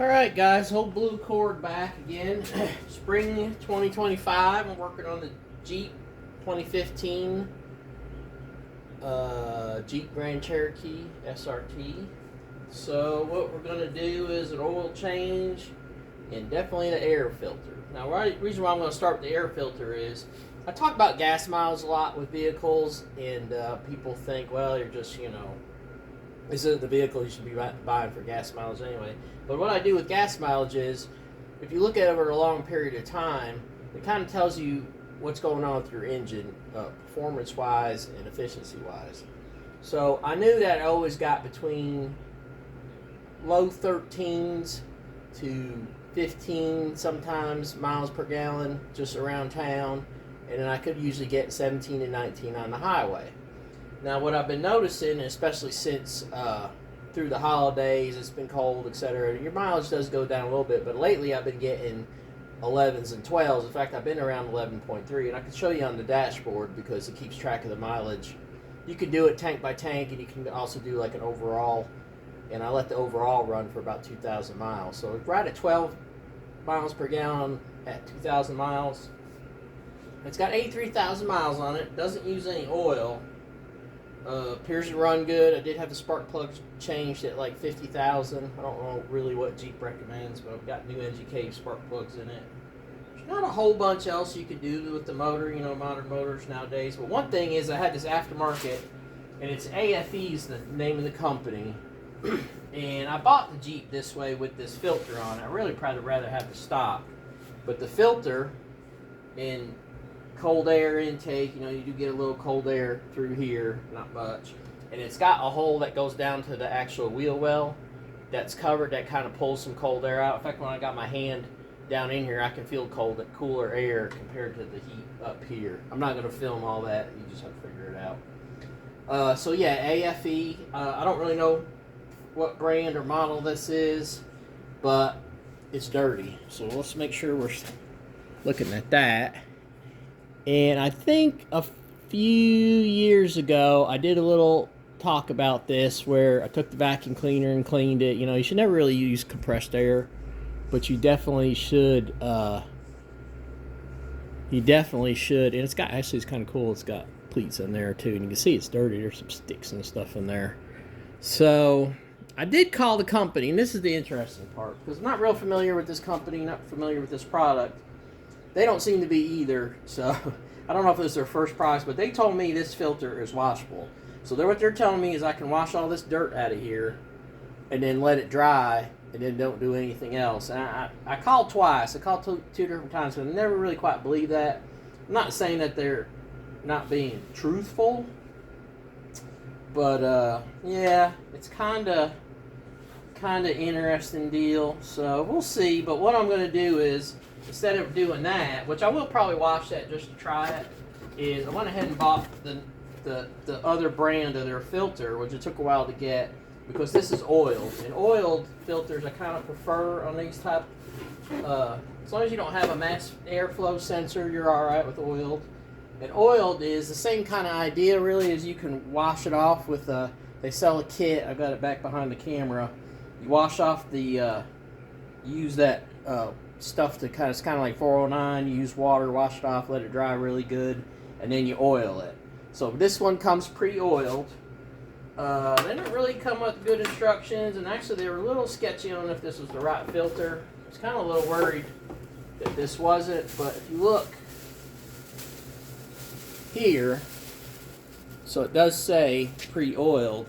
Alright guys, whole blue cord back again. Spring 2025, I'm working on the Jeep 2015 Jeep Grand Cherokee SRT. So what we're going to do is an oil change and definitely the air filter. Now the reason why I'm going to start with the air filter is I talk about gas miles a lot with vehicles, and people think, well, you're just, this isn't the vehicle you should be buying for gas mileage anyway. But what I do with gas mileage is, if you look at it over a long period of time, it kind of tells you what's going on with your engine, performance-wise and efficiency-wise. So I knew that I always got between low 13s to 15 sometimes miles per gallon just around town, and then I could usually get 17 and 19 on the highway. Now what I've been noticing, especially since through the holidays, it's been cold, etc., your mileage does go down a little bit, but lately I've been getting 11s and 12s. In fact, I've been around 11.3, and I can show you on the dashboard because it keeps track of the mileage. You can do it tank by tank, and you can also do like an overall, and I let the overall run for about 2,000 miles. So right at 12 miles per gallon at 2,000 miles. It's got 83,000 miles on it, doesn't use any oil. Appears to run good. I did have the spark plugs changed at like 50,000. I don't know really what Jeep recommends, but I've got new NGK spark plugs in it. There's not a whole bunch else you can do with the motor, modern motors nowadays. But one thing is I had this aftermarket, and it's AFE is the name of the company. And I bought the Jeep this way with this filter on it. I really probably rather have the stock. But the filter in cold air intake, you do get a little cold air through here, not much, and it's got a hole that goes down to the actual wheel well that's covered, that kind of pulls some cold air out. In fact, when I got my hand down in here, I can feel cooler air compared to the heat up here. I'm not going to film all that, you just have to figure it out. So yeah, AFE, I don't really know what brand or model this is, but it's dirty, so let's make sure we're looking at that. And I think a few years ago, I did a little talk about this where I took the vacuum cleaner and cleaned it. You should never really use compressed air, but you definitely should. And it's got, actually, it's kind of cool. It's got pleats in there too, and you can see it's dirty. There's some sticks and stuff in there. So I did call the company, and this is the interesting part, because I'm not real familiar with this company, not familiar with this product. They don't seem to be either, so I don't know if it was their first product, but they told me this filter is washable. So what they're telling me is I can wash all this dirt out of here and then let it dry and then don't do anything else. And I called twice. I called two different times, but I never really quite believed that. I'm not saying that they're not being truthful, but yeah, it's kind of interesting deal. So we'll see, but what I'm going to do is, instead of doing that, which I will probably wash that just to try it, is I went ahead and bought the other brand of their filter, which it took a while to get, because this is oiled. And oiled filters I kind of prefer on these type. As long as you don't have a mass airflow sensor, you're alright with oiled. And oiled is the same kind of idea, really, as you can wash it off with they sell a kit. I've got it back behind the camera. You wash off the, use that stuff to it's kind of like 409. You use water, wash it off, let it dry really good, and then you oil it. So this one comes pre-oiled. They didn't really come with good instructions, and actually they were a little sketchy on if this was the right filter. I was kind of a little worried that this wasn't, but if you look here, so it does say pre-oiled.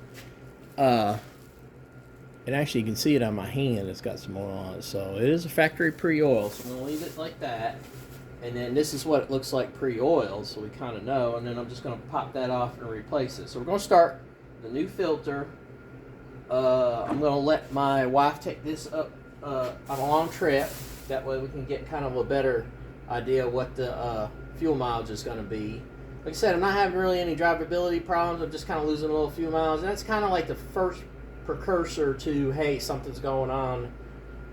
And actually, you can see it on my hand. It's got some oil on it. So it is a factory pre-oil. So I'm going to leave it like that. And then this is what it looks like pre-oiled, so we kind of know. And then I'm just going to pop that off and replace it. So we're going to start the new filter. I'm going to let my wife take this up on a long trip. That way we can get kind of a better idea of what the fuel mileage is going to be. Like I said, I'm not having really any drivability problems. I'm just kind of losing a little fuel miles. And that's kind of like the first precursor to, hey, something's going on,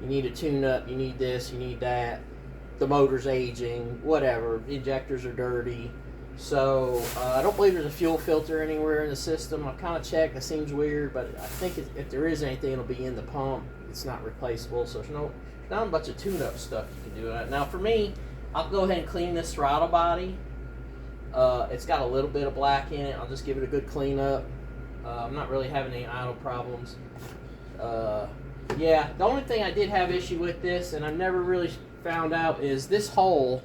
you need a tune-up, you need this, you need that, the motor's aging, whatever, injectors are dirty. So I don't believe there's a fuel filter anywhere in the system. I've kind of checked. That seems weird, but I think if there is anything, it'll be in the pump. It's not replaceable, so there's not a bunch of tune-up stuff you can do. Now for me, I'll go ahead and clean this throttle body. It's got a little bit of black in it. I'll just give it a good clean up. I'm not really having any idle problems. Yeah, the only thing I did have issue with this, and I never really found out, is this hole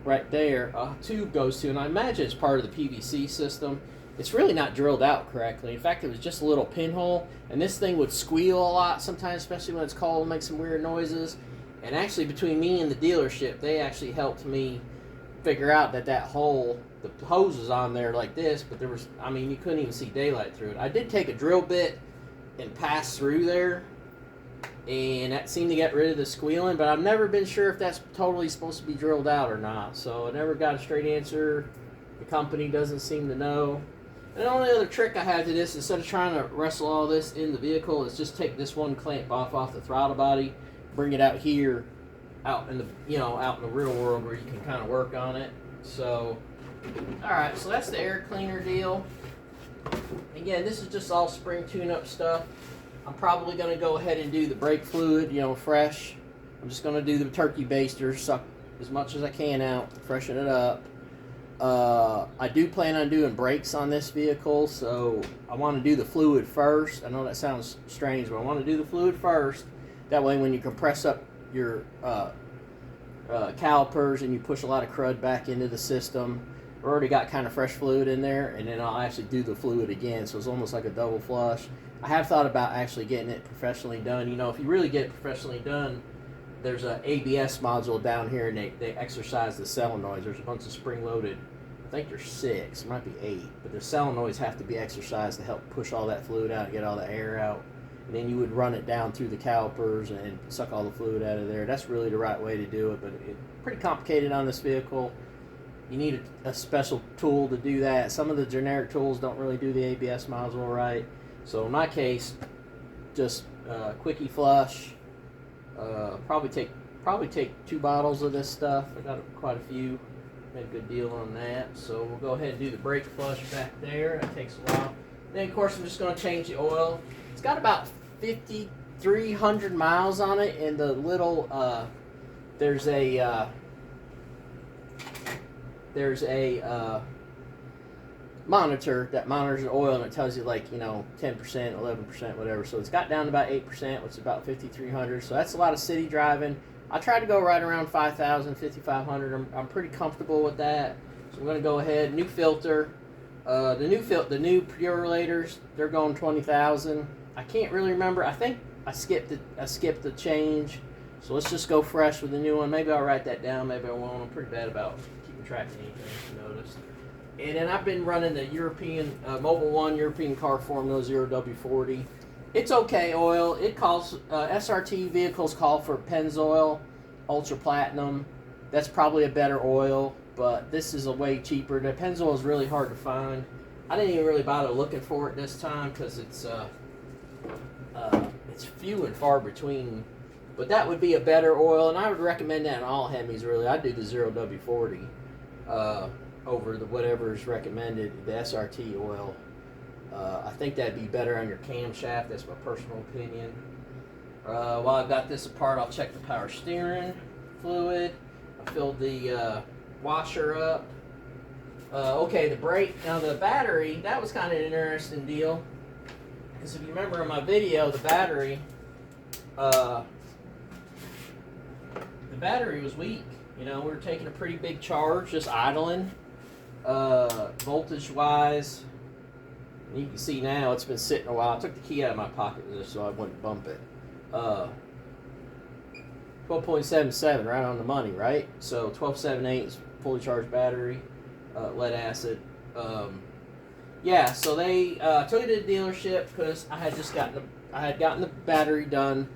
right there, a tube goes to, and I imagine it's part of the PVC system. It's really not drilled out correctly. In fact, it was just a little pinhole, and this thing would squeal a lot sometimes, especially when it's cold, and make some weird noises. And actually, between me and the dealership, they actually helped me figure out that hole, the hose was on there like this, but there was, I mean, you couldn't even see daylight through it. I did take a drill bit and pass through there, and that seemed to get rid of the squealing, but I've never been sure if that's totally supposed to be drilled out or not, so I never got a straight answer. The company doesn't seem to know. And the only other trick I have to this, instead of trying to wrestle all this in the vehicle, is just take this one clamp off the throttle body, bring it out here, out in the out in the real world where you can kind of work on it. So, all right, so that's the air cleaner deal. Again, this is just all spring tune-up stuff. I'm probably going to go ahead and do the brake fluid, fresh. I'm just going to do the turkey baster, suck as much as I can out, freshen it up. I do plan on doing brakes on this vehicle, so I want to do the fluid first. I know that sounds strange, but I want to do the fluid first. That way when you compress up your calipers and you push a lot of crud back into the system, I've already got kind of fresh fluid in there, and then I'll actually do the fluid again, so it's almost like a double flush. I have thought about actually getting it professionally done. If you really get it professionally done, there's an ABS module down here, and they exercise the solenoids. There's a bunch of spring-loaded, I think there's 6, it might be 8, but the solenoids have to be exercised to help push all that fluid out and get all the air out. And then you would run it down through the calipers and suck all the fluid out of there. That's really the right way to do it, but it's pretty complicated on this vehicle. You need a special tool to do that. Some of the generic tools don't really do the ABS module right. So in my case, just quickie flush. Probably take 2 bottles of this stuff. I got quite a few. Made a good deal on that. So we'll go ahead and do the brake flush back there. That takes a while. Then of course I'm just going to change the oil. It's got about 5,300 miles on it, and the little there's a monitor that monitors the oil, and it tells you 10%, 11%, whatever. So it's got down to about 8%, which is about 5,300. So that's a lot of city driving. I try to go right around 5,000, 5,500. I'm pretty comfortable with that. So I'm going to go ahead. New filter. The new Purelators, they're going 20,000. I can't really remember. I think I skipped the change. So let's just go fresh with the new one. Maybe I'll write that down. Maybe I won't. I'm pretty bad about keeping track of anything, if you noticed. And then I've been running the European Mobil 1 European Car Formula 0W40. It's okay oil. It calls SRT vehicles call for Pennzoil Ultra Platinum. That's probably a better oil, but this is a way cheaper. The Pennzoil is really hard to find. I didn't even really bother looking for it this time because it's few and far between. But that would be a better oil, and I would recommend that in all Hemis. Really, I'd do the 0W40 over the whatever is recommended, the SRT oil. I think that'd be better on your camshaft. That's my personal opinion. While I've got this apart, I'll check the power steering fluid. I filled the washer up. Okay, the brake. Now the battery, that was kind of an interesting deal. Because if you remember in my video, the battery was weak. We were taking a pretty big charge, just idling. Voltage-wise, you can see now it's been sitting a while. I took the key out of my pocket just so I wouldn't bump it. 12.77, right on the money, right? So 12.78 is fully charged battery, lead acid. Yeah, so they took it to the dealership because I had gotten the battery done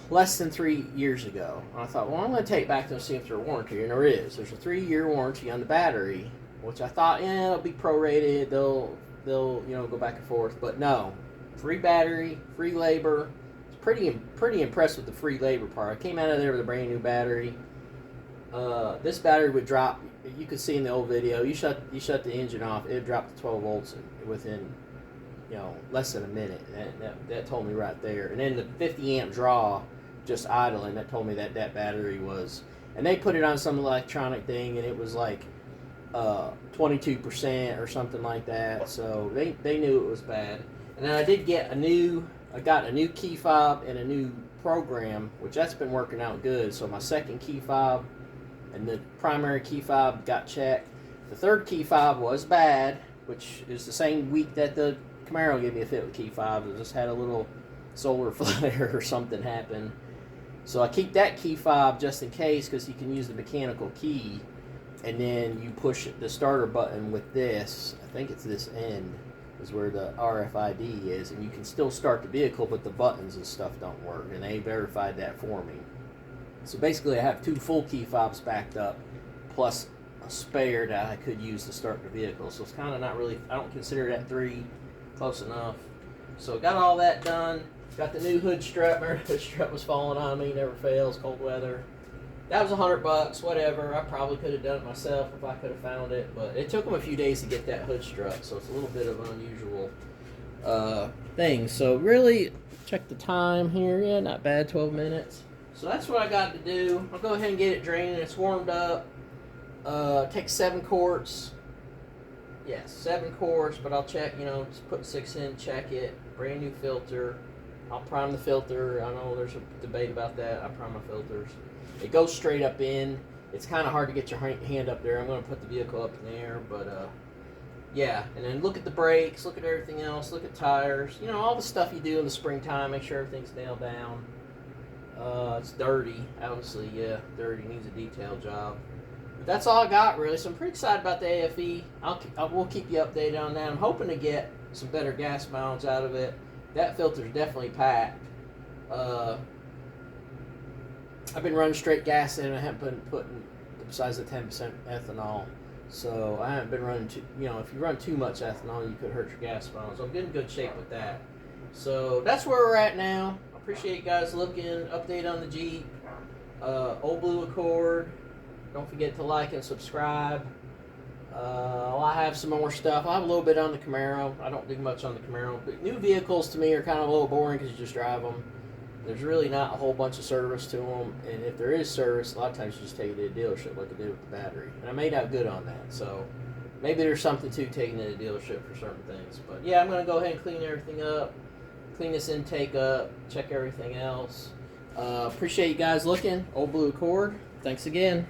less than 3 years ago. And I thought, well, I'm going to take it back to see if there's a warranty, and there is. There's a 3-year warranty on the battery, which I thought, it'll be prorated. They'll go back and forth, but no, free battery, free labor. Pretty impressed with the free labor part. I came out of there with a brand new battery. This battery would drop you could see in the old video, you shut the engine off, it dropped to 12 volts within, you know, less than a minute. That told me right there. And then the 50 amp draw just idling, that told me that battery was, and they put it on some electronic thing, and it was like 22% or something like that. So they knew it was bad. And then I got a new key fob and a new program, which that's been working out good. So my second key fob and the primary key fob got checked. The third key fob was bad, which is the same week that the Camaro gave me a fit with key fobs. I just had a little solar flare or something happen. So I keep that key fob just in case, because you can use the mechanical key, and then you push the starter button with this. I think it's this end is where the RFID is, and you can still start the vehicle, but the buttons and stuff don't work, and they verified that for me. So basically I have 2 full key fobs backed up, plus a spare that I could use to start the vehicle. So it's kind of not really, I don't consider that 3 close enough. So got all that done. Got the new hood strut. Remember, the strut was falling on me, never fails, cold weather. That was $100, whatever. I probably could have done it myself if I could have found it, but it took them a few days to get that hood strut, so it's a little bit of an unusual thing. So really, check the time here. Yeah, not bad, 12 minutes. So that's what I got to do. I'll go ahead and get it draining. It's warmed up. Takes 7 quarts. Yes, 7 quarts, but I'll check, you know, just put 6 in, check it. Brand new filter. I'll prime the filter. I know there's a debate about that. I prime my filters. It goes straight up in. It's kind of hard to get your hand up there. I'm going to put the vehicle up in the air, but yeah. And then look at the brakes, look at everything else, look at tires. You know, all the stuff you do in the springtime. Make sure everything's nailed down. It's dirty, obviously. Yeah, dirty, needs a detail job. But that's all I got, really. So I'm pretty excited about the AFE. We'll keep you updated on that. I'm hoping to get some better gas mileage out of it. That filter's definitely packed. I've been running straight gas in. I haven't been putting, besides the 10% ethanol. So I haven't been running too, you know, if you run too much ethanol, you could hurt your gas mileage. So I'm getting in good shape with that. So that's where we're at now. I appreciate you guys looking. Update on the Jeep. Old Blue Accord. Don't forget to like and subscribe. I have some more stuff. I have a little bit on the Camaro. I don't do much on the Camaro. But new vehicles to me are kind of a little boring because you just drive them. There's really not a whole bunch of service to them. And if there is service, a lot of times you just take it to the dealership like I did with the battery. And I made out good on that. So maybe there's something to taking it to the dealership for certain things. But yeah, I'm going to go ahead and clean everything up. Clean this intake up. Check everything else. Appreciate you guys looking. Old Blue Accord. Thanks again.